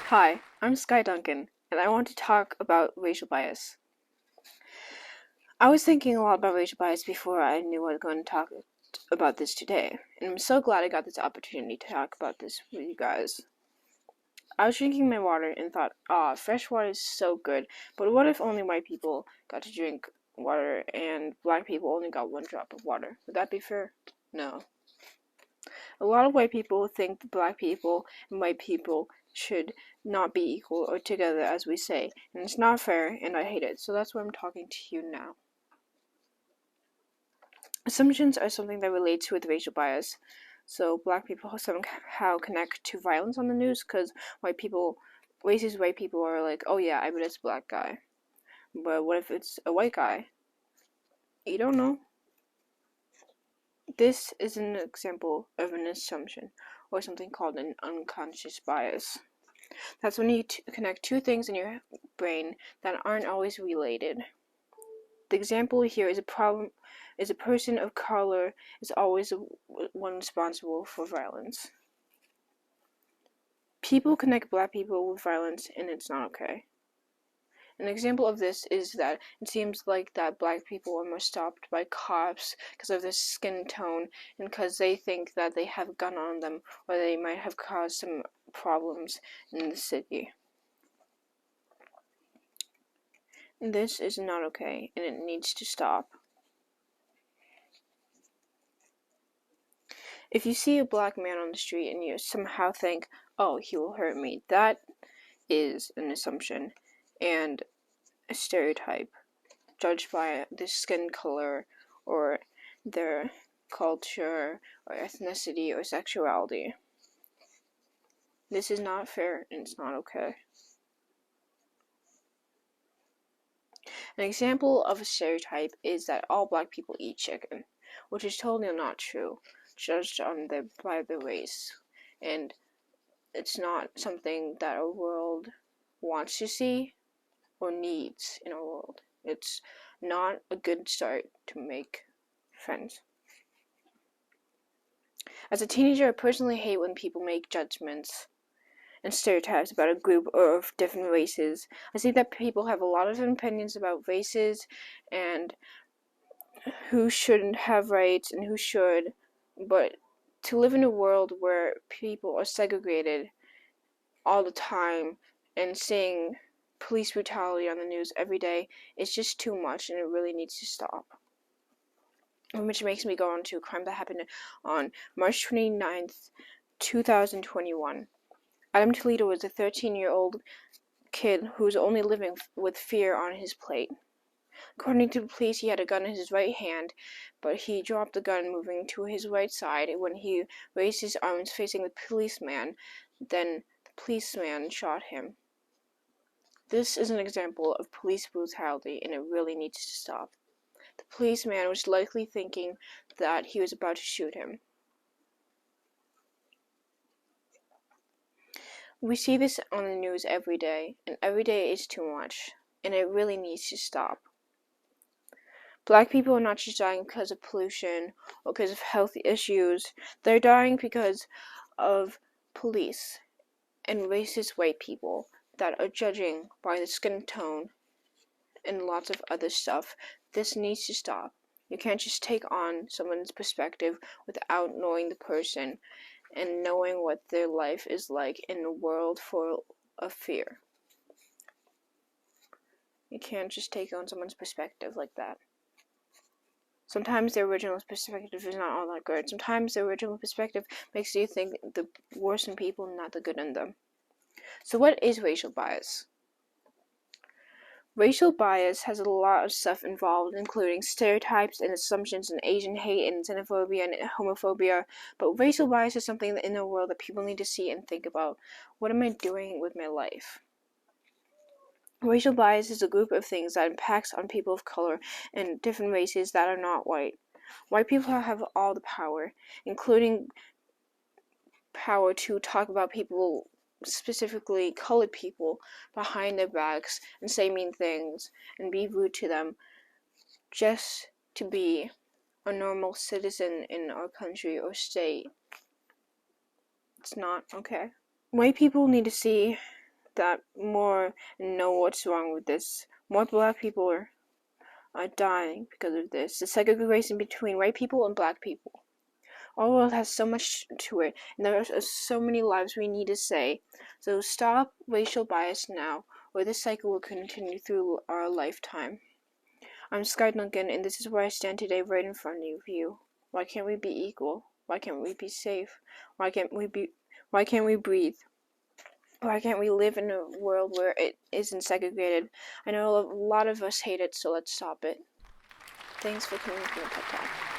Hi, I'm Sky Duncan, and I want to talk about racial bias. I was thinking a lot about racial bias before I knew I was going to talk about this today, and I'm so glad I got this opportunity to talk about this with you guys. I was drinking my water and thought, fresh water is so good, but what if only white people got to drink water and black people only got one drop of water? Would that be fair? No. A lot of white people think that black people and white people should not be equal or together as we say, and it's not fair and I hate it, so that's why I'm talking to you now. Assumptions are something that relates with racial bias. So black people somehow connect to violence on the news because racist white people are like, oh yeah, I bet it's a black guy. But what if it's a white guy? You don't know. This is an example of an assumption, or something called an unconscious bias. That's when you connect two things in your brain that aren't always related. The example here is a person of color is always the one responsible for violence. People connect black people with violence and it's not okay. An example of this is that it seems like that black people are more stopped by cops because of their skin tone and because they think that they have a gun on them or they might have caused some problems in the city. This is not okay and it needs to stop. If you see a black man on the street and you somehow think, oh, he will hurt me, that is an assumption and a stereotype judged by their skin color or their culture or ethnicity or sexuality. This is not fair and it's not okay. An example of a stereotype is that all black people eat chicken, which is totally not true, judged by their race. And it's not something that our world wants to see or needs in our world. It's not a good start to make friends. As a teenager, I personally hate when people make judgments and stereotypes about a group of different races. I see that people have a lot of opinions about races and who shouldn't have rights and who should, but to live in a world where people are segregated all the time and seeing police brutality on the news every day is just too much and it really needs to stop. Which makes me go on to a crime that happened on March 29th, 2021. Adam Toledo was a 13-year-old kid who was only living with fear on his plate. According to the police, he had a gun in his right hand, but he dropped the gun moving to his right side when he raised his arms facing the policeman. Then the policeman shot him. This is an example of police brutality and it really needs to stop. The policeman was likely thinking that he was about to shoot him. We see this on the news every day, and every day is too much, and it really needs to stop. Black people are not just dying because of pollution or because of health issues, they're dying because of police and racist white people that are judging by the skin tone and lots of other stuff. This needs to stop. You can't just take on someone's perspective without knowing the person and knowing what their life is like in a world full of fear. You can't just take on someone's perspective like that. Sometimes the original perspective is not all that good. Sometimes the original perspective makes you think the worst in people, not the good in them. So what is racial bias? Racial bias has a lot of stuff involved, including stereotypes and assumptions and Asian hate and xenophobia and homophobia, but racial bias is something in the world that people need to see and think about. What am I doing with my life? Racial bias is a group of things that impacts on people of color and different races that are not white. White people have all the power, including power to talk about people, specifically colored people, behind their backs and say mean things and be rude to them just to be a normal citizen in our country or state. It's not okay. White people need to see that more and know what's wrong with this. More black people are dying because of this. The segregation between white people and black people. Our world has so much to it, and there are so many lives we need to save. So stop racial bias now, or this cycle will continue through our lifetime. I'm Sky Duncan, and this is where I stand today right in front of you. Why can't we be equal? Why can't we be safe? Why can't we breathe? Why can't we live in a world where it isn't segregated? I know a lot of us hate it, so let's stop it. Thanks for coming to my TED Talk.